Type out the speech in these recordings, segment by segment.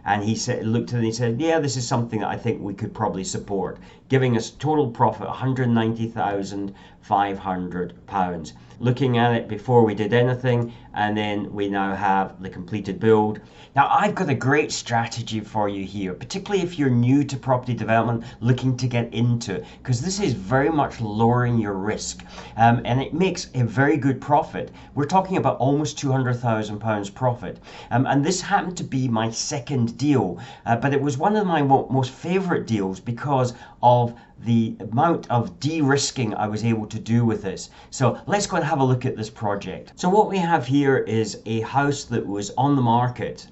and he said, looked at it and he said, yeah, this is something that I think we could probably support, giving us total profit £190,500. Looking at it before we did anything, and then we now have the completed build. Now I've got a great strategy for you here, particularly if you're new to property development looking to get into it, because this is very much lowering your risk, and it makes a very good profit. We're talking about almost £200,000 profit, and this happened to be my second deal, but it was one of my most favorite deals because of the amount of de-risking I was able to do with this. So let's go and have a look at this project. So what we have here is a house that was on the market.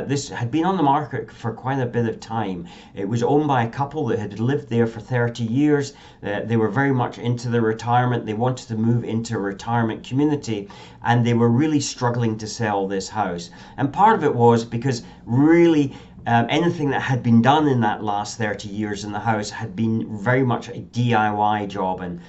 This had been on the market for quite a bit of time. It was owned by a couple that had lived there for 30 years. They were very much into their retirement. They wanted to move into a retirement community, and they were really struggling to sell this house. And part of it was because really anything that had been done in that last 30 years in the house had been very much a DIY job, and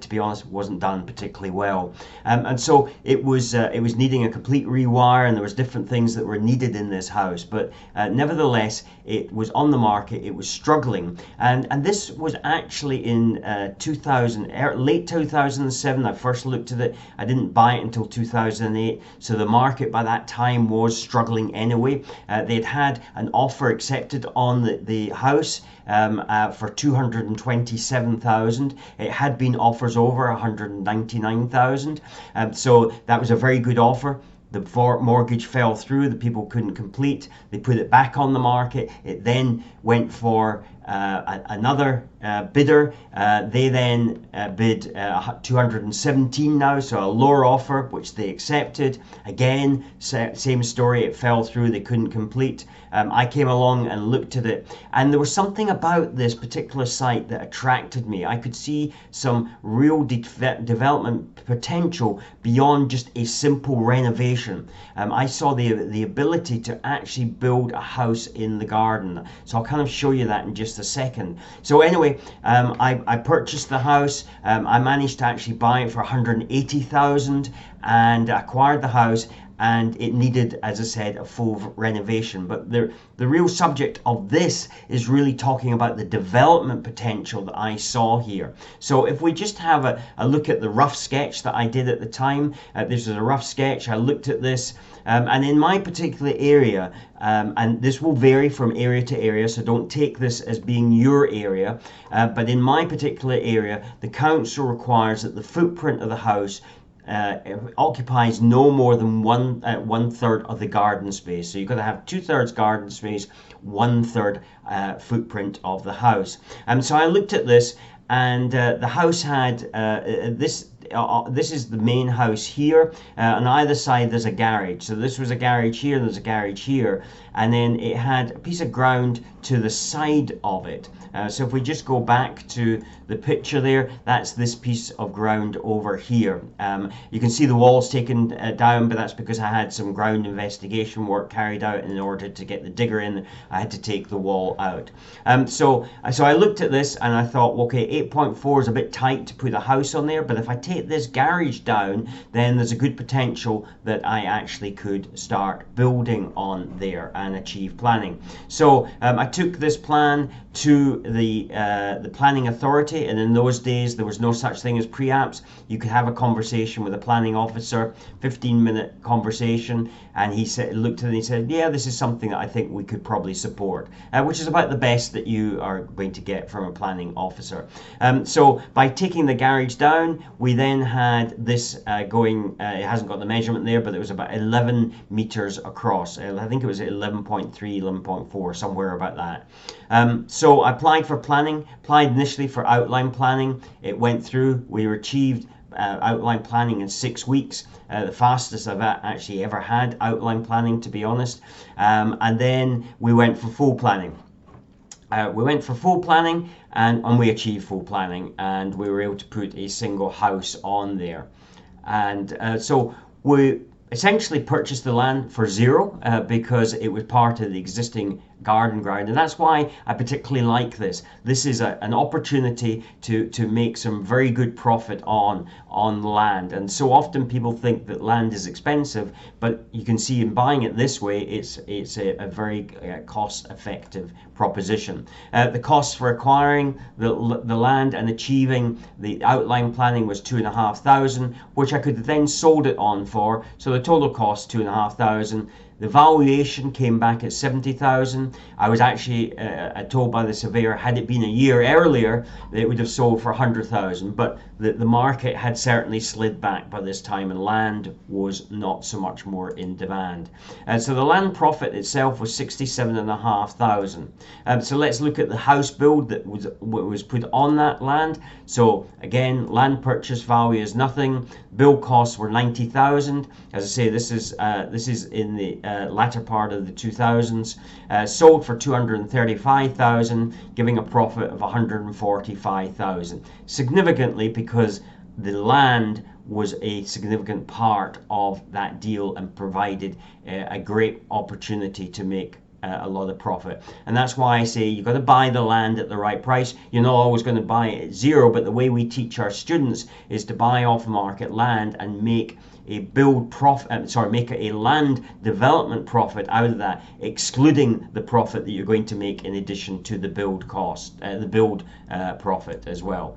to be honest, wasn't done particularly well, and so it was needing a complete rewire, and there was different things that were needed in this house. But nevertheless, it was on the market. It was struggling, and this was actually in 2000, late 2007. I first looked at it. I didn't buy it until 2008, so the market by that time was struggling anyway. They'd had an offer accepted on the house for 227,000. It had been offers over 199,000, so that was a very good offer. The mortgage fell through, the people couldn't complete, they put it back on the market. It then went for another bidder. They then bid 217 now, so a lower offer, which they accepted. Again, same story, it fell through, they couldn't complete. I came along and looked at it, and there was something about this particular site that attracted me. I could see some real development potential beyond just a simple renovation. I saw the ability to actually build a house in the garden. So I'll kind of show you that in just a second. So anyway, I purchased the house. I managed to actually buy it for 180,000 and acquired the house. And it needed, as I said, a full renovation. But the real subject of this is really talking about the development potential that I saw here. So if we just have a look at the rough sketch that I did at the time, this is a rough sketch. I looked at this, and in my particular area, and this will vary from area to area, so don't take this as being your area, but in my particular area, the council requires that the footprint of the house occupies no more than one third of the garden space. So you've got to have 2/3 garden space, 1/3 footprint of the house. So I looked at this, and the house had this is the main house here. On either side there's a garage. So this was a garage here, there's a garage here, and then it had a piece of ground to the side of it. So if we just go back to the picture there, that's this piece of ground over here. You can see the walls taken down, but that's because I had some ground investigation work carried out, and in order to get the digger in, I had to take the wall out. So I looked at this and I thought, okay, 8.4 is a bit tight to put a house on there, but if I take this garage down, then there's a good potential that I actually could start building on there and achieve planning. So I took this plan to the planning authority, and in those days there was no such thing as pre-apps. You could have a conversation with a planning officer, 15-minute conversation, and he looked at it and he said, yeah, this is something that I think we could probably support, which is about the best that you are going to get from a planning officer. So by taking the garage down, we then had this going, it hasn't got the measurement there, but it was about 11 meters across. I think it was 11.3, 11.4, somewhere about that. So I applied for planning, applied initially for outline planning. It went through. We achieved outline planning in 6 weeks, the fastest I've actually ever had outline planning, to be honest. And then we went for full planning. And we achieved full planning, and we were able to put a single house on there. And so we essentially purchased the land for zero because it was part of the existing garden ground, and that's why I particularly like this. This is an opportunity to make some very good profit on land. And so often people think that land is expensive, but you can see in buying it this way, it's a very cost-effective proposition. The costs for acquiring the land and achieving the outline planning was $2,500, which I could then sold it on for. So the total cost $2,500. The valuation came back at $70,000. I was actually told by the surveyor, had it been a year earlier, it would have sold for $100,000. But the market had certainly slid back by this time, and land was not so much more in demand. So the land profit itself was $67,500. So let's look at the house build that was put on that land. So again, land purchase value is nothing. Build costs were $90,000. As I say, this is in the latter part of the 2000s. Sold for $235,000, giving a profit of $145,000. Significantly, because the land was a significant part of that deal and provided a great opportunity to make a lot of profit. And that's why I say you've got to buy the land at the right price. You're not always going to buy it at zero, but the way we teach our students is to buy off market land and make a make a land development profit out of that, excluding the profit that you're going to make in addition to the build cost, the build profit as well.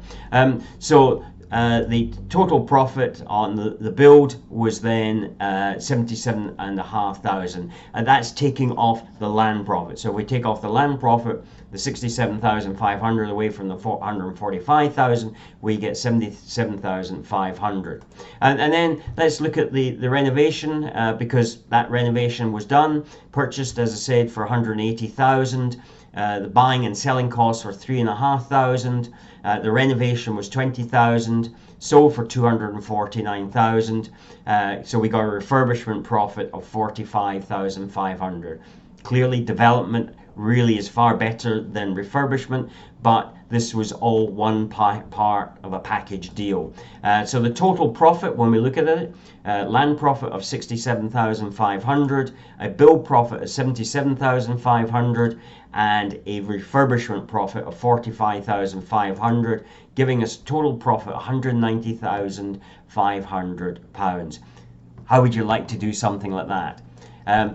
The total profit on the build was then $77,500, and that's taking off the land profit. So if we take off the land profit, the $67,500 away from the $145,000, we get $77,500. And then let's look at the renovation, because that renovation was done, purchased, as I said, for $180,000. The buying and selling costs were $3,500. The renovation was $20,000. Sold for $249,000. So we got a refurbishment profit of $45,500. Clearly, development really is far better than refurbishment, but this was all one part of a package deal. So the total profit, when we look at it, land profit of $67,500, a build profit of $77,500, and a refurbishment profit of $45,500, giving us total profit £190,500. How would you like to do something like that?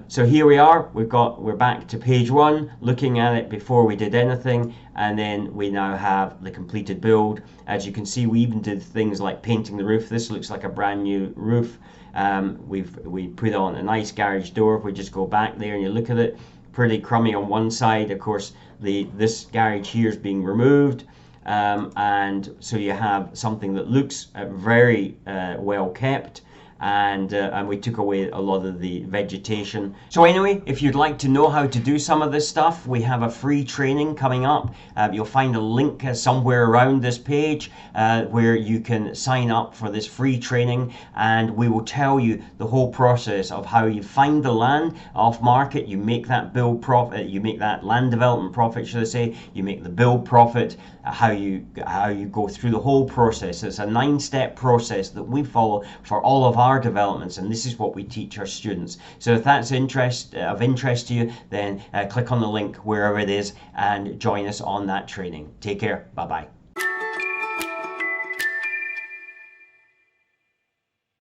So here we are, we're back to page 1, looking at it before we did anything, and then we now have the completed build. As you can see, we even did things like painting the roof. This looks like a brand new roof. We put on a nice garage door. If we just go back there and you look at it, pretty crummy on one side. Of course, this garage here is being removed, and so you have something that looks very well kept. And we took away a lot of the vegetation. So anyway, if you'd like to know how to do some of this stuff, we have a free training coming up. You'll find a link somewhere around this page where you can sign up for this free training, and we will tell you the whole process of how you find the land off market, you make that build profit, you make that land development profit, should I say, you make the build profit, how you go through the whole process. It's a 9-step process that we follow for all of our developments, and this is what we teach our students. So if that's of interest to you, then click on the link wherever it is and join us on that training. Take care. Bye bye.